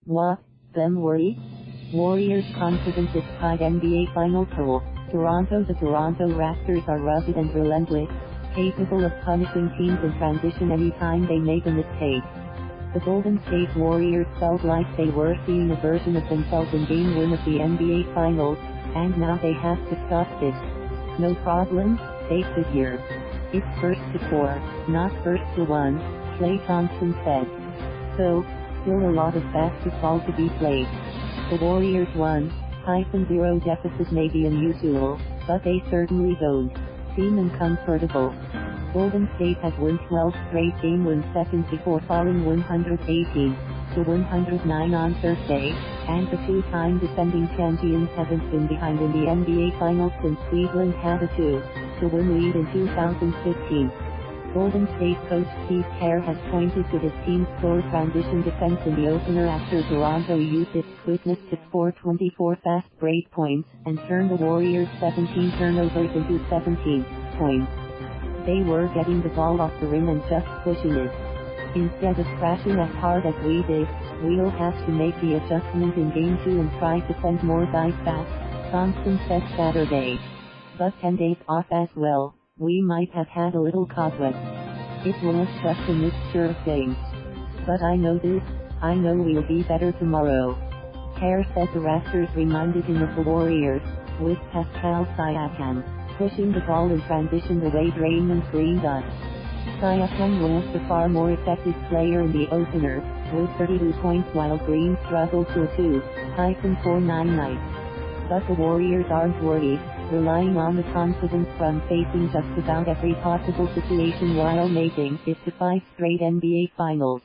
What? Them worry? Warriors confidence is tied NBA Finals hole. Toronto. The Toronto Raptors are rugged and relentless, capable of punishing teams in transition anytime they make a mistake. The Golden State Warriors felt like they were seeing a version of themselves in Game 1 of the NBA Finals, and now they have to stop this. No problem, they figure. It's first to 4, not first to 1, Klay Thompson said. So, still a lot of basketball to be played. The Warriors 1-0 deficit may be unusual, but they certainly don't seem uncomfortable. Golden State has won 12 straight Game 1 seconds before falling 118-109 on Thursday, and the two-time defending champions haven't been behind in the NBA Finals since Cleveland had a 2-1 lead in 2015. Golden State coach Steve Kerr has pointed to his team's poor transition defense in the opener after Toronto used its quickness to score 24 fast break points and turn the Warriors' 17 turnovers into 17 points. They were getting the ball off the rim and just pushing it. Instead of crashing as hard as we did, we'll have to make the adjustment in Game 2 and try to send more guys back, Thompson said Saturday. But 10 days off as well, we might have had a little cobwebs. It was just a mixture of things. But I know this, I know we'll be better tomorrow. Kerr said the Raptors reminded him of the Warriors, with Pascal Siakam pushing the ball in transition the way Draymond Green does. Siakam was the far more effective player in the opener, with 32 points while Green struggled to a 2-4-9 night. But the Warriors aren't worried, relying on the confidence from facing just about every possible situation while making it to 5 straight NBA Finals.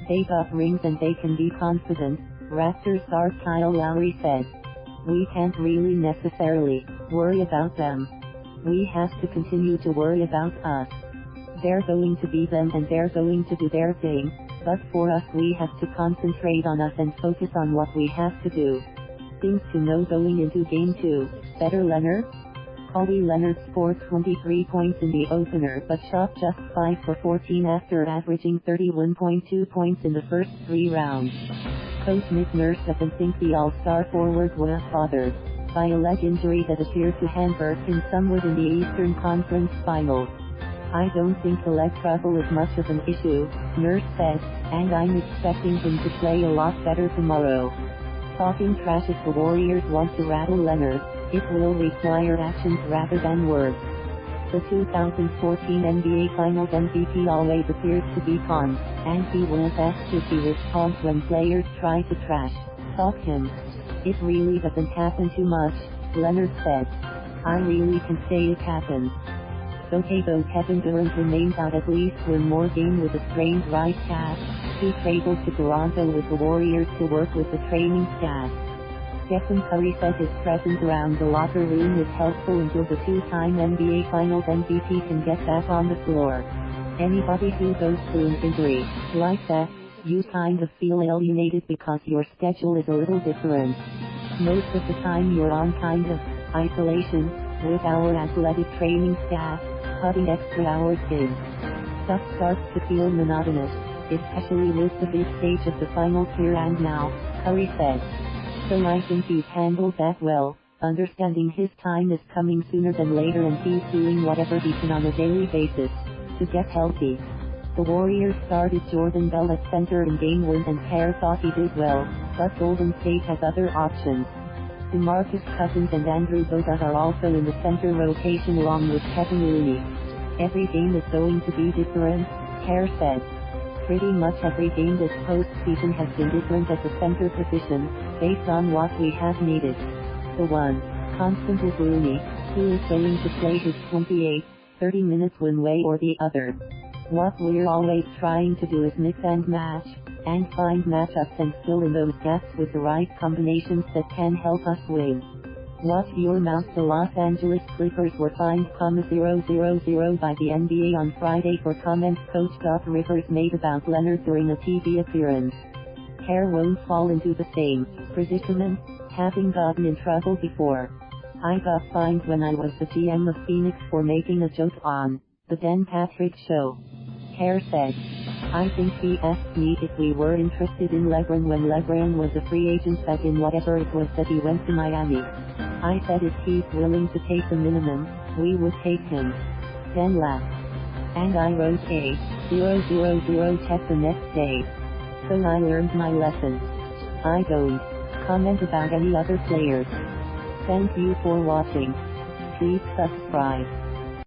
They got rings and they can be confident, Raptors star Kyle Lowry said. We can't really necessarily worry about them. We have to continue to worry about us. They're going to be them and they're going to do their thing, but for us we have to concentrate on us and focus on what we have to do. Things to know going into Game 2, better Leonard? Kawhi Leonard scored 23 points in the opener but shot just 5 for 14 after averaging 31.2 points in the first 3 rounds. Coach Nick Nurse doesn't think the All-Star forward was bothered by a leg injury that appeared to hamper him somewhat in the Eastern Conference Finals. I don't think the leg trouble is much of an issue, Nurse said, and I'm expecting him to play a lot better tomorrow. Talking trash if the Warriors want to rattle Leonard, it will require actions rather than words. The 2014 NBA Finals MVP always appears to be calm, and he was asked if he responds when players try to trash talk him. It really doesn't happen too much, Leonard said. I really can say it happens. OK Though Kevin Durant remains out at least one more game with a strained right calf, he traveled to Toronto with the Warriors to work with the training staff. Stephen Curry said his presence around the locker room is helpful until the two-time NBA Finals MVP can get back on the floor. Anybody who goes through an injury like that, you kind of feel alienated because your schedule is a little different. Most of the time you're on kind of isolation, with our athletic training staff putting extra hours in. Stuff starts to feel monotonous, especially with the big stage of the finals here and now, Curry said. So I think he's handled that well, understanding his time is coming sooner than later and he's doing whatever he can on a daily basis to get healthy. The Warriors started Jordan Bell at center in Game 1 and Kerr thought he did well, but Golden State has other options. DeMarcus Cousins and Andrew Bogut are also in the center rotation along with Kevin Looney. Every game is going to be different, Kerr said. Pretty much every game this postseason has been different at the center position, based on what we have needed. The one constant is Looney, who is going to play his 28-30 minutes one way or the other. What we're always trying to do is mix and match, and find matchups and fill in those gaps with the right combinations that can help us win. Watch your mouth. The Los Angeles Clippers were fined $000 by the NBA on Friday for comments coach Doc Rivers made about Leonard during a TV appearance. Kerr won't fall into the same predicament, having gotten in trouble before. I got fined when I was the GM of Phoenix for making a joke on The Dan Patrick Show, Kerr said. I think he asked me if we were interested in LeBron when LeBron was a free agent back in whatever it was that he went to Miami. I said if he's willing to take the minimum, we would take him. Dan laughed. And I wrote a 000 check the next day. So I learned my lesson. I don't comment about any other players. Thank you for watching. Please subscribe.